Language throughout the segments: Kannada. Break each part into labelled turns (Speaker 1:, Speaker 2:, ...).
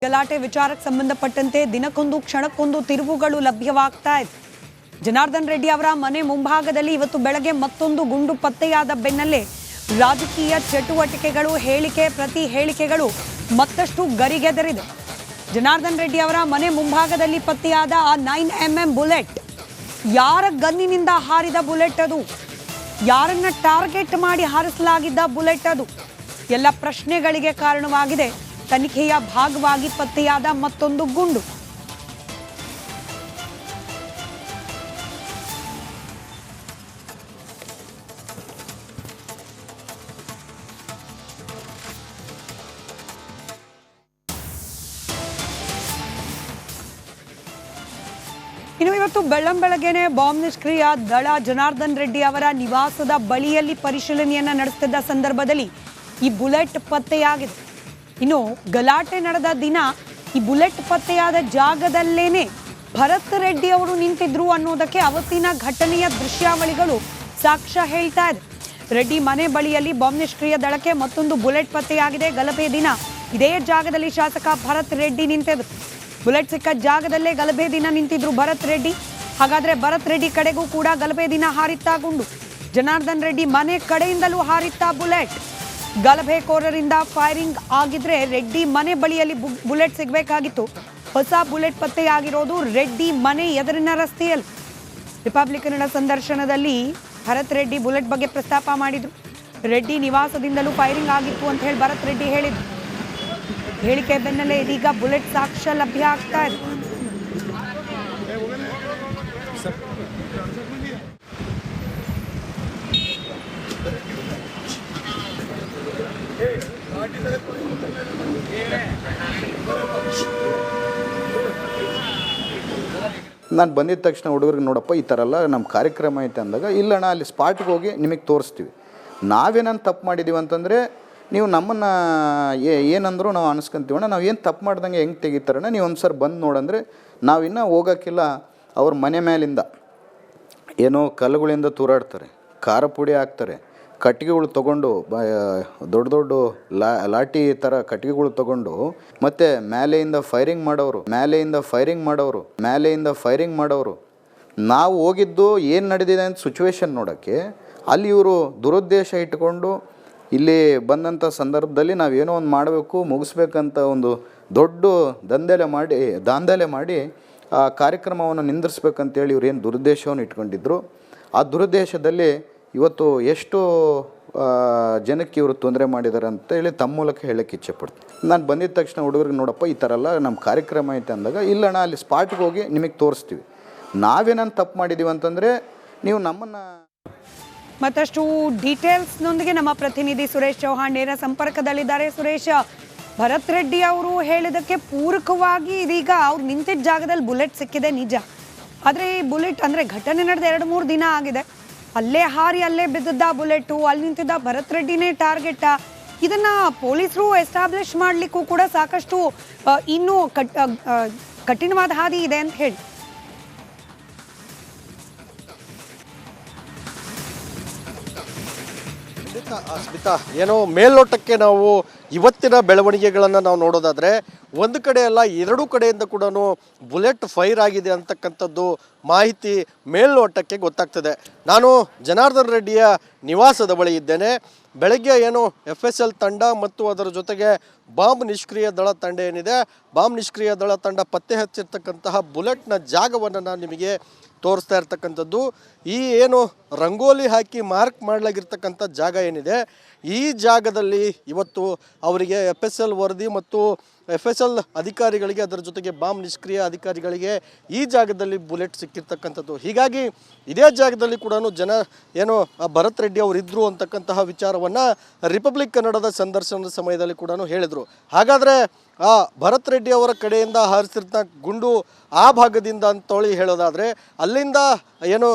Speaker 1: ಗಲಾಟೆ ವಿಚಾರಕ್ಕೆ ಸಂಬಂಧಪಟ್ಟಂತೆ ದಿನಕ್ಕೊಂದು ಕ್ಷಣಕ್ಕೊಂದು ತಿರುವುಗಳು ಲಭ್ಯವಾಗ್ತಾ ಇದೆ. ಜನಾರ್ದನ್ ರೆಡ್ಡಿ ಅವರ ಮನೆ ಮುಂಭಾಗದಲ್ಲಿ ಇವತ್ತು ಬೆಳಗ್ಗೆ ಮತ್ತೊಂದು ಗುಂಡು ಪತ್ತೆಯಾದ ಬೆನ್ನಲ್ಲೇ ರಾಜಕೀಯ ಚಟುವಟಿಕೆಗಳು, ಪ್ರತಿ ಹೇಳಿಕೆಗಳು ಮತ್ತಷ್ಟು ಗರಿಗೆದರಿದೆ. ಜನಾರ್ದನ್ ರೆಡ್ಡಿ ಅವರ ಮನೆ ಮುಂಭಾಗದಲ್ಲಿ ಪತ್ತೆಯಾದ ಆ 9mm ಬುಲೆಟ್ ಯಾರ ಗನ್ನಿನಿಂದ ಹಾರಿದ ಬುಲೆಟ್ ಅದು? ಯಾರನ್ನ ಟಾರ್ಗೆಟ್ ಮಾಡಿ ಹಾರಿಸಲಾಗಿದ್ದ ಬುಲೆಟ್ ಅದು? ಎಲ್ಲ ಪ್ರಶ್ನೆಗಳಿಗೆ ಕಾರಣವಾಗಿದೆ ತನಿಖೆಯ ಭಾಗವಾಗಿ ಪತ್ತೆಯಾದ ಮತ್ತೊಂದು ಗುಂಡು. ಇನ್ನು ಇವತ್ತು ಬೆಳ್ಳಂಬೆಳಗ್ಗೆನೆ ಬಾಂಬ್ ನಿಷ್ಕ್ರಿಯ ದಳ ಜನಾರ್ದನ್ ರೆಡ್ಡಿ ಅವರ ನಿವಾಸದ ಬಳಿಯಲ್ಲಿ ಪರಿಶೀಲನೆಯನ್ನ ನಡೆಸುತ್ತಿದ್ದ ಸಂದರ್ಭದಲ್ಲಿ ಈ ಬುಲೆಟ್ ಪತ್ತೆಯಾಗಿದೆ. ಇನ್ನು ಗಲಾಟೆ ನಡೆದ ದಿನ ಈ ಬುಲೆಟ್ ಪತ್ತೆಯಾದ ಜಾಗದಲ್ಲೇನೆ ಭರತ್ ರೆಡ್ಡಿ ಅವರು ನಿಂತಿದ್ರು ಅನ್ನೋದಕ್ಕೆ ಅವತ್ತಿನ ಘಟನೆಯ ದೃಶ್ಯಾವಳಿಗಳು ಸಾಕ್ಷ್ಯ ಹೇಳ್ತಾ ಇದೆ. ರೆಡ್ಡಿ ಮನೆ ಬಳಿಯಲ್ಲಿ ಬಾಂಬ್ ನಿಷ್ಕ್ರಿಯ ದಳಕ್ಕೆ ಮತ್ತೊಂದು ಬುಲೆಟ್ ಪತ್ತೆಯಾಗಿದೆ. ಗಲಭೆ ದಿನ ಇದೇ ಜಾಗದಲ್ಲಿ ಶಾಸಕ ಭರತ್ ರೆಡ್ಡಿ ನಿಂತಿದ್ರು. ಬುಲೆಟ್ ಸಿಕ್ಕ ಜಾಗದಲ್ಲೇ ಗಲಭೆ ದಿನ ನಿಂತಿದ್ರು ಭರತ್ ರೆಡ್ಡಿ. ಹಾಗಾದ್ರೆ ಭರತ್ ರೆಡ್ಡಿ ಕಡೆಗೂ ಕೂಡ ಗಲಭೆ ದಿನ ಹಾರಿತ್ತಾ ಗುಂಡು? ಜನಾರ್ದನ್ ರೆಡ್ಡಿ ಮನೆ ಕಡೆಯಿಂದಲೂ ಹಾರಿತ್ತಾ ಬುಲೆಟ್? ಗಲಭೆಕೋರರಿಂದ ಫೈರಿಂಗ್ ಆಗಿದ್ರೆ ರೆಡ್ಡಿ ಮನೆ ಬಳಿಯಲ್ಲಿ ಬುಲೆಟ್ ಸಿಗಬೇಕಾಗಿತ್ತು. ಹೊಸ ಬುಲೆಟ್ ಪತ್ತೆಯಾಗಿರೋದು ರೆಡ್ಡಿ ಮನೆ ಎದುರಿನ ರಸ್ತೆಯಲ್ಲಿ. ರಿಪಬ್ಲಿಕ್ ಕನ್ನಡ ಸಂದರ್ಶನದಲ್ಲಿ ಭರತ್ ರೆಡ್ಡಿ ಬುಲೆಟ್ ಬಗ್ಗೆ ಪ್ರಸ್ತಾಪ ಮಾಡಿದ್ರು. ರೆಡ್ಡಿ ನಿವಾಸದಿಂದಲೂ ಫೈರಿಂಗ್ ಆಗಿತ್ತು ಅಂತ ಹೇಳಿ ಭರತ್ ರೆಡ್ಡಿ ಹೇಳಿದ್ರು. ಹೇಳಿಕೆ ಬೆನ್ನಲ್ಲೇ ಇದೀಗ ಬುಲೆಟ್ ಸಾಕ್ಷ್ಯ ಲಭ್ಯ ಆಗ್ತಾ ಇದೆ.
Speaker 2: ನಾನು ಬಂದಿದ್ದ ತಕ್ಷಣ ಹುಡುಗರಿಗೆ ನೋಡಪ್ಪ ಈ ಥರ ಎಲ್ಲ ನಮ್ಮ ಕಾರ್ಯಕ್ರಮ ಐತೆ ಅಂದಾಗ, ಇಲ್ಲಣ್ಣ ಅಲ್ಲಿ ಸ್ಪಾಟ್ಗೆ ಹೋಗಿ ನಿಮಗೆ ತೋರಿಸ್ತೀವಿ. ನಾವೇನಂತ ತಪ್ಪು ಮಾಡಿದ್ದೀವಿ ಅಂತಂದರೆ ನೀವು ನಮ್ಮನ್ನು ಏನಂದರೂ ನಾವು ಅನಿಸ್ಕೊಂತೀವಣ್ಣ, ನಾವು ಏನು ತಪ್ಪು ಮಾಡ್ದಂಗೆ ಹೆಂಗೆ ತೆಗಿತಾರಣ್ಣ, ನೀವು ಒಂದು ಸರಿ ಬಂದು ನೋಡಂದರೆ ನಾವಿನ್ನೂ ಹೋಗೋಕ್ಕಿಲ್ಲ. ಅವ್ರ ಮನೆ ಮೇಲಿಂದ ಏನೋ ಕಲ್ಲುಗಳಿಂದ ತೂರಾಡ್ತಾರೆ, ಖಾರ ಪುಡಿ ಹಾಕ್ತಾರೆ, ಕಟ್ಟಿಗೆಗಳು ತೊಗೊಂಡು ದೊಡ್ಡ ದೊಡ್ಡ ಲಾಠಿ ಥರ ಕಟ್ಟಿಗೆಗಳು ತೊಗೊಂಡು ಮತ್ತು ಮೇಲೆಯಿಂದ ಫೈರಿಂಗ್ ಮಾಡೋರು. ನಾವು ಹೋಗಿದ್ದು ಏನು ನಡೆದಿದೆ ಅಂತ ಸಿಚುವೇಶನ್ ನೋಡೋಕ್ಕೆ. ಅಲ್ಲಿ ಇವರು ದುರುದ್ದೇಶ ಇಟ್ಕೊಂಡು ಇಲ್ಲಿ ಬಂದಂಥ ಸಂದರ್ಭದಲ್ಲಿ ನಾವೇನೋ ಒಂದು ಮಾಡಬೇಕು, ಮುಗಿಸ್ಬೇಕಂತ ಒಂದು ದೊಡ್ಡ ದಾಂಧಲೆ ಮಾಡಿ ಆ ಕಾರ್ಯಕ್ರಮವನ್ನು ನಿಂದಿರಿಸ್ಬೇಕಂತೇಳಿ ಇವ್ರು ಏನು ದುರುದ್ದೇಶವನ್ನು ಇಟ್ಕೊಂಡಿದ್ರು. ಆ ದುರುದ್ದೇಶದಲ್ಲಿ ಇವತ್ತು ಎಷ್ಟು ಜನಕ್ಕೆ ಇವರು ತೊಂದರೆ ಮಾಡಿದ್ದಾರೆ ಅಂತೇಳಿ ತಮ್ಮ ಮೂಲಕ ಹೇಳೋಕ್ಕೆ ಇಚ್ಛೆಪಡ್ತೀನಿ. ನಾನು ಬಂದಿದ್ದ ತಕ್ಷಣ ಹುಡುಗರಿಗೆ ನೋಡಪ್ಪ ಈ ಥರ ಎಲ್ಲ ನಮ್ಮ ಕಾರ್ಯಕ್ರಮ ಐತೆ ಅಂದಾಗ, ಇಲ್ಲಣ್ಣ ಅಲ್ಲಿ ಸ್ಪಾಟ್ಗೆ ಹೋಗಿ ನಿಮಗೆ ತೋರಿಸ್ತೀವಿ. ನಾವೇನಂತ ತಪ್ಪು ಮಾಡಿದ್ದೀವಿ ಅಂತಂದರೆ ನೀವು ನಮ್ಮನ್ನು
Speaker 1: ಮತ್ತಷ್ಟು ಡೀಟೇಲ್ಸ್ನೊಂದಿಗೆ ನಮ್ಮ ಪ್ರತಿನಿಧಿ ಸುರೇಶ್ ಚೌಹಾಣ್ ನೇರ ಸಂಪರ್ಕದಲ್ಲಿದ್ದಾರೆ. ಸುರೇಶ್, ಭರತ್ ರೆಡ್ಡಿ ಅವರು ಹೇಳಿದಕ್ಕೆ ಪೂರಕವಾಗಿ ಇದೀಗ ಅವ್ರು ನಿಂತಿದ್ದ ಜಾಗದಲ್ಲಿ ಬುಲೆಟ್ ಸಿಕ್ಕಿದೆ ನಿಜ. ಆದರೆ ಈ ಬುಲೆಟ್ ಅಂದರೆ ಘಟನೆ ನಡೆದ 2-3 ದಿನ ಆಗಿದೆ. ಅಲ್ಲೇ ಹಾರಿ ಅಲ್ಲೇ ಬಿದ್ದಿದ್ದ ಬುಲೆಟು, ಅಲ್ಲಿ ನಿಂತಿದ್ದ ಭರತ್ ರೆಡ್ಡಿನೇ ಟಾರ್ಗೆಟ್. ಇದನ್ನು ಪೊಲೀಸರು ಎಸ್ಟಾಬ್ಲಿಷ್ ಮಾಡಲಿಕ್ಕೂ ಕೂಡ ಸಾಕಷ್ಟು ಇನ್ನೂ ಕಠಿಣವಾದ ಹಾದಿ ಇದೆ ಅಂತ ಹೇಳಿ.
Speaker 3: ಸ್ಮಿತಾ, ಏನೋ ಮೇಲ್ನೋಟಕ್ಕೆ ನಾವು ಇವತ್ತಿನ ಬೆಳವಣಿಗೆಗಳನ್ನು ನಾವು ನೋಡೋದಾದರೆ ಒಂದು ಕಡೆ ಅಲ್ಲ, 2 ಕಡೆಯಿಂದ ಕೂಡ ಬುಲೆಟ್ ಫೈರ್ ಆಗಿದೆ ಅಂತಕ್ಕಂಥದ್ದು ಮಾಹಿತಿ ಮೇಲ್ನೋಟಕ್ಕೆ ಗೊತ್ತಾಗ್ತದೆ. ನಾನು ಜನಾರ್ದನ್ ರೆಡ್ಡಿಯ ನಿವಾಸದ ಬಳಿ ಇದ್ದೇನೆ. ಬೆಳಗ್ಗೆ ಏನು FSL ತಂಡ ಮತ್ತು ಅದರ ಜೊತೆಗೆ ಬಾಂಬ್ ನಿಷ್ಕ್ರಿಯ ದಳ ತಂಡ ಏನಿದೆ, ಬಾಂಬ್ ನಿಷ್ಕ್ರಿಯ ದಳ ತಂಡ ಪತ್ತೆ ಹಚ್ಚಿರ್ತಕ್ಕಂತಹ ಬುಲೆಟ್ನ ಜಾಗವನ್ನು ನಾನು ನಿಮಗೆ ತೋರಿಸ್ತಾ ಇರ್ತಕ್ಕಂಥದ್ದು. ಈ ಏನು ರಂಗೋಲಿ ಹಾಕಿ ಮಾರ್ಕ್ ಮಾಡಲಾಗಿರ್ತಕ್ಕಂಥ ಜಾಗ ಏನಿದೆ, ಈ ಜಾಗದಲ್ಲಿ ಇವತ್ತು ಅವರಿಗೆ FSL ವರದಿ ಮತ್ತು FSL ಅಧಿಕಾರಿಗಳಿಗೆ, ಅದರ ಜೊತೆಗೆ ಬಾಂಬ್ ನಿಷ್ಕ್ರಿಯ ಅಧಿಕಾರಿಗಳಿಗೆ ಈ ಜಾಗದಲ್ಲಿ ಬುಲೆಟ್ ಸಿಕ್ಕಿರ್ತಕ್ಕಂಥದ್ದು. ಹೀಗಾಗಿ ಇದೇ ಜಾಗದಲ್ಲಿ ಕೂಡ ಏನು ಭರತ್ ರೆಡ್ಡಿ ಅವರು ಇದ್ದರು ಅಂತಕ್ಕಂತಹ ವಿಚಾರವನ್ನು ರಿಪಬ್ಲಿಕ್ ಕನ್ನಡದ ಸಂದರ್ಶನದ ಸಮಯದಲ್ಲಿ ಕೂಡ ಹೇಳಿದರು. ಹಾಗಾದರೆ ಆ ಭರತ್ ರೆಡ್ಡಿ ಅವರ ಕಡೆಯಿಂದ ಹಾರಿಸಿರ್ತಕ್ಕ ಗುಂಡು ಆ ಭಾಗದಿಂದ ಅಂತೇಳಿ ಹೇಳೋದಾದರೆ, ಅಲ್ಲಿಂದ ಏನು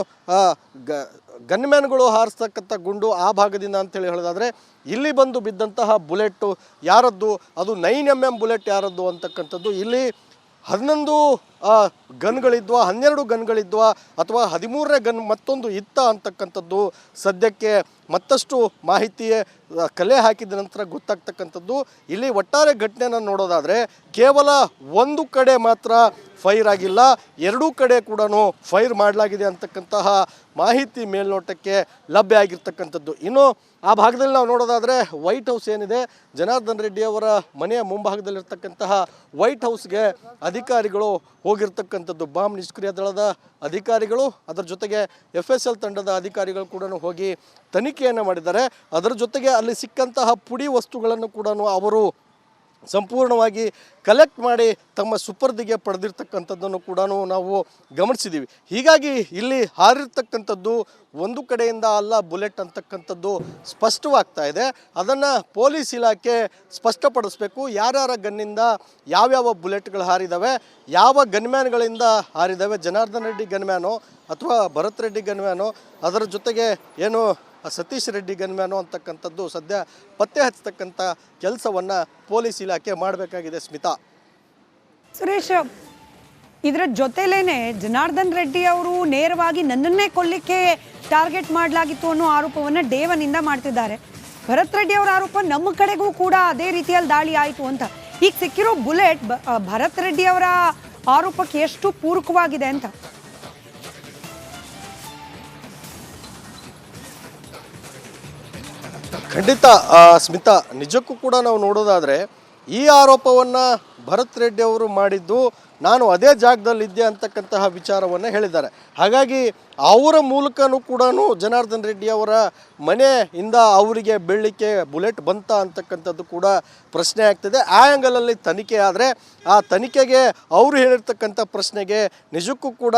Speaker 3: ಗನ್ಮ್ಯಾನ್ಗಳು ಹಾರಿಸ್ತಕ್ಕಂಥ ಗುಂಡು ಆ ಭಾಗದಿಂದ ಅಂತೇಳಿ ಹೇಳೋದಾದರೆ, ಇಲ್ಲಿ ಬಂದು ಬಿದ್ದಂತಹ ಬುಲೆಟ್ಟು ಯಾರದ್ದು, ಅದು 9mm ಬುಲೆಟ್ ಯಾರದ್ದು ಅಂತಕ್ಕಂಥದ್ದು ಇಲ್ಲಿ 11 ಗನ್ಗಳಿದ್ವಾ, 12 ಗನ್ಗಳಿದ್ವಾ, ಅಥವಾ 13ನೇ ಗನ್ ಮತ್ತೊಂದು ಇತ್ತ ಅಂತಕ್ಕಂಥದ್ದು ಸದ್ಯಕ್ಕೆ ಮತ್ತಷ್ಟು ಮಾಹಿತಿ ಕಲೆ ಹಾಕಿದ ನಂತರ ಗೊತ್ತಾಗ್ತಕ್ಕಂಥದ್ದು. ಇಲ್ಲಿ ಒಟ್ಟಾರೆ ಘಟನೆಯನ್ನು ನೋಡೋದಾದರೆ ಕೇವಲ ಒಂದು ಕಡೆ ಮಾತ್ರ ಫೈರ್ ಆಗಿಲ್ಲ, ಎರಡೂ ಕಡೆ ಕೂಡ ಫೈರ್ ಮಾಡಲಾಗಿದೆ ಅಂತಕ್ಕಂತಹ ಮಾಹಿತಿ ಮೇಲ್ನೋಟಕ್ಕೆ ಲಭ್ಯ ಆಗಿರ್ತಕ್ಕಂಥದ್ದು. ಇನ್ನು ಆ ಭಾಗದಲ್ಲಿ ನಾವು ನೋಡೋದಾದರೆ ವೈಟ್ ಹೌಸ್ ಏನಿದೆ, ಜನಾರ್ದನ್ ರೆಡ್ಡಿ ಅವರ ಮನೆಯ ಮುಂಭಾಗದಲ್ಲಿರ್ತಕ್ಕಂತಹ ವೈಟ್ ಹೌಸ್ಗೆ ಅಧಿಕಾರಿಗಳು ಹೋಗಿರ್ತಕ್ಕಂಥದ್ದು. ಬಾಂಬ್ ನಿಷ್ಕ್ರಿಯ ದಳದ ಅಧಿಕಾರಿಗಳು, ಅದರ ಜೊತೆಗೆ FSL ತಂಡದ ಅಧಿಕಾರಿಗಳು ಕೂಡ ಹೋಗಿ ತನಿಖೆಯನ್ನು ಮಾಡಿದ್ದಾರೆ. ಅದರ ಜೊತೆಗೆ ಅಲ್ಲಿ ಸಿಕ್ಕಂತಹ ಪುಡಿ ವಸ್ತುಗಳನ್ನು ಕೂಡ ಅವರು ಸಂಪೂರ್ಣವಾಗಿ ಕಲೆಕ್ಟ್ ಮಾಡಿ ತಮ್ಮ ಸುಪರ್ದಿಗೆ ಪಡೆದಿರ್ತಕ್ಕಂಥದ್ದನ್ನು ಕೂಡ ನಾವು ಗಮನಿಸಿದ್ದೀವಿ. ಹೀಗಾಗಿ ಇಲ್ಲಿ ಹಾರಿರ್ತಕ್ಕಂಥದ್ದು ಒಂದು ಕಡೆಯಿಂದ ಅಲ್ಲ ಬುಲೆಟ್ ಅಂತಕ್ಕಂಥದ್ದು ಸ್ಪಷ್ಟವಾಗ್ತಾ ಇದೆ. ಅದನ್ನು ಪೊಲೀಸ್ ಇಲಾಖೆ ಸ್ಪಷ್ಟಪಡಿಸಬೇಕು. ಯಾರ್ಯಾರ ಗನ್ನಿಂದ ಯಾವ್ಯಾವ ಬುಲೆಟ್ಗಳು ಹಾರಿದ್ದಾವೆ, ಯಾವ ಗನ್ಮ್ಯಾನ್ಗಳಿಂದ ಹಾರಿದ್ದಾವೆ, ಜನಾರ್ದನ್ ರೆಡ್ಡಿ ಗನ್ಮ್ಯಾನೋ ಅಥವಾ ಭರತ್ ರೆಡ್ಡಿ ಗನ್ಮ್ಯಾನೋ, ಅದರ ಜೊತೆಗೆ ಏನು ಸತೀಶ್ ರೆಡ್ಡಿ ಗನ್ಮ್ಯಾನೋ ಅಂತಕ್ಕಂಥದ್ದು ಸದ್ಯ ಪತ್ತೆ ಹಚ್ಚತಕ್ಕಂಥ ಕೆಲಸವನ್ನು ಪೊಲೀಸ್ ಇಲಾಖೆ ಮಾಡಬೇಕಾಗಿದೆ. ಸ್ಮಿತಾ.
Speaker 1: ಸುರೇಶ್, ಇದರ ಜೊತೆಲೇನೆ ಜನಾರ್ದನ್ ರೆಡ್ಡಿ ಅವರು ನೇರವಾಗಿ ನನ್ನನ್ನೇ ಕೊಲ್ಲಿಕ್ಕೆ ಟಾರ್ಗೆಟ್ ಮಾಡಲಾಗಿತ್ತು ಅನ್ನೋ ಆರೋಪವನ್ನು ಡೇ ಒನ್ನಿಂದ ಮಾಡ್ತಿದ್ದಾರೆ. ಭರತ್ ರೆಡ್ಡಿ ಅವರ ಆರೋಪ ನಮ್ಮ ಕಡೆಗೂ ಕೂಡ ಅದೇ ರೀತಿಯಲ್ಲಿ ದಾಳಿ ಆಯಿತು ಅಂತ. ಈಗ ಸಿಕ್ಕಿರೋ ಬುಲೆಟ್ ಭರತ್ ರೆಡ್ಡಿ ಅವರ ಆರೋಪಕ್ಕೆ ಎಷ್ಟು ಪೂರಕವಾಗಿದೆ ಅಂತ?
Speaker 3: ಖಂಡಿತ ಸ್ಮಿತಾ, ನಿಜಕ್ಕೂ ಕೂಡ ನಾವು ನೋಡೋದಾದರೆ ಈ ಆರೋಪವನ್ನು ಭರತ್ ರೆಡ್ಡಿ ಅವರು ಮಾಡಿದ್ದು ನಾನು ಅದೇ ಜಾಗದಲ್ಲಿದ್ದೆ ಅಂತಕ್ಕಂತಹ ವಿಚಾರವನ್ನು ಹೇಳಿದ್ದಾರೆ. ಹಾಗಾಗಿ ಅವರ ಮೂಲಕನೂ ಕೂಡ ಜನಾರ್ದನ್ ರೆಡ್ಡಿ ಅವರ ಮನೆಯಿಂದ ಅವರಿಗೆ ಬೀಳಲಿಕ್ಕೆ ಬುಲೆಟ್ ಬಂತ ಅಂತಕ್ಕಂಥದ್ದು ಕೂಡ ಪ್ರಶ್ನೆ ಆಗ್ತಿದೆ. ಆ ಆ್ಯಂಗಲಲ್ಲಿ ತನಿಖೆ ಆದರೆ ಆ ತನಿಖೆಗೆ ಅವರು ಹೇಳಿರ್ತಕ್ಕಂಥ ಪ್ರಶ್ನೆಗೆ ನಿಜಕ್ಕೂ ಕೂಡ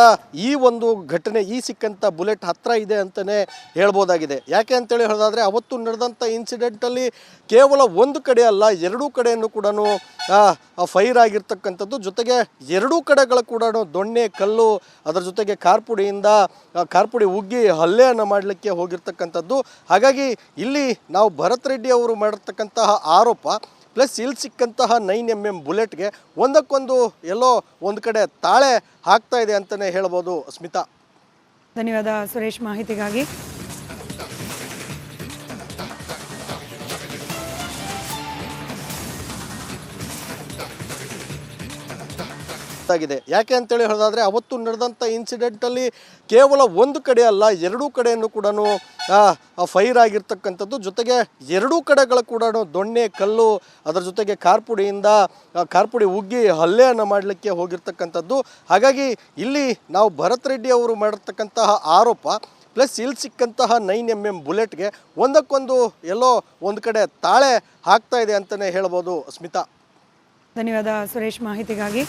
Speaker 3: ಈ ಒಂದು ಘಟನೆ, ಈ ಸಿಕ್ಕಂಥ ಬುಲೆಟ್ ಹತ್ತಿರ ಇದೆ ಅಂತಲೇ ಹೇಳ್ಬೋದಾಗಿದೆ. ಯಾಕೆ ಅಂತೇಳಿ ಹೇಳೋದಾದರೆ ಅವತ್ತು ನಡೆದಂಥ ಇನ್ಸಿಡೆಂಟಲ್ಲಿ ಕೇವಲ ಒಂದು ಕಡೆ ಅಲ್ಲ, ಎರಡೂ ಕಡೆಯನ್ನು ಕೂಡ ಫೈರ್ ಆಗಿರ್ತಕ್ಕಂಥದ್ದು. ಜೊತೆಗೆ ಎರಡೂ ಕಡೆಗಳ ಕೂಡ ದೊಣ್ಣೆ ಕಲ್ಲು, ಅದರ ಜೊತೆಗೆ ಕಾರ್ಪುಡಿ ಉಗ್ಗಿ ಹಲ್ಲೆಯನ್ನು ಮಾಡಲಿಕ್ಕೆ ಹೋಗಿರ್ತಕ್ಕಂಥದ್ದು. ಹಾಗಾಗಿ ಇಲ್ಲಿ ನಾವು ಭರತ್ ರೆಡ್ಡಿ ಅವರು ಮಾಡಿರ್ತಕ್ಕಂತಹ ಆರೋಪ ಪ್ಲಸ್ ಇಲ್ಲಿ ಸಿಕ್ಕಂತಹ 9mm ಬುಲೆಟ್ಗೆ ಒಂದಕ್ಕೊಂದು ಎಲ್ಲೋ ಒಂದು ಕಡೆ ತಾಳೆ ಹಾಕ್ತಾ ಇದೆ ಅಂತಲೇ ಹೇಳ್ಬೋದು. ಸ್ಮಿತಾ.
Speaker 1: ಧನ್ಯವಾದ ಸುರೇಶ್ ಮಾಹಿತಿಗಾಗಿ.
Speaker 3: ಆಗಿದೆ. ಯಾಕೆ ಅಂತೇಳಿ ಹೇಳೋದಾದರೆ ಅವತ್ತು ನಡೆದಂಥ ಇನ್ಸಿಡೆಂಟಲ್ಲಿ ಕೇವಲ ಒಂದು ಕಡೆ ಅಲ್ಲ, ಎರಡೂ ಕಡೆಯನ್ನು ಕೂಡ ಫೈರ್ ಆಗಿರ್ತಕ್ಕಂಥದ್ದು. ಜೊತೆಗೆ ಎರಡೂ ಕಡೆಗಳ ಕೂಡ ದೊಣ್ಣೆ ಕಲ್ಲು, ಅದರ ಜೊತೆಗೆ ಕಾರ್ಪುಡಿ ಉಗ್ಗಿ ಹಲ್ಲೆಯನ್ನು ಮಾಡಲಿಕ್ಕೆ ಹೋಗಿರ್ತಕ್ಕಂಥದ್ದು. ಹಾಗಾಗಿ ಇಲ್ಲಿ ನಾವು ಭರತ್ ರೆಡ್ಡಿ ಅವರು ಮಾಡಿರ್ತಕ್ಕಂತಹ ಆರೋಪ ಪ್ಲಸ್ ಇಲ್ಲಿ ಸಿಕ್ಕಂತಹ 9mm ಬುಲೆಟ್ಗೆ ಒಂದಕ್ಕೊಂದು ಎಲ್ಲೋ ಒಂದು ಕಡೆ ತಾಳೆ ಹಾಕ್ತಾ ಇದೆ ಅಂತಲೇ ಹೇಳ್ಬೋದು. ಸ್ಮಿತಾ.
Speaker 1: ಧನ್ಯವಾದ ಸುರೇಶ್ ಮಾಹಿತಿಗಾಗಿ.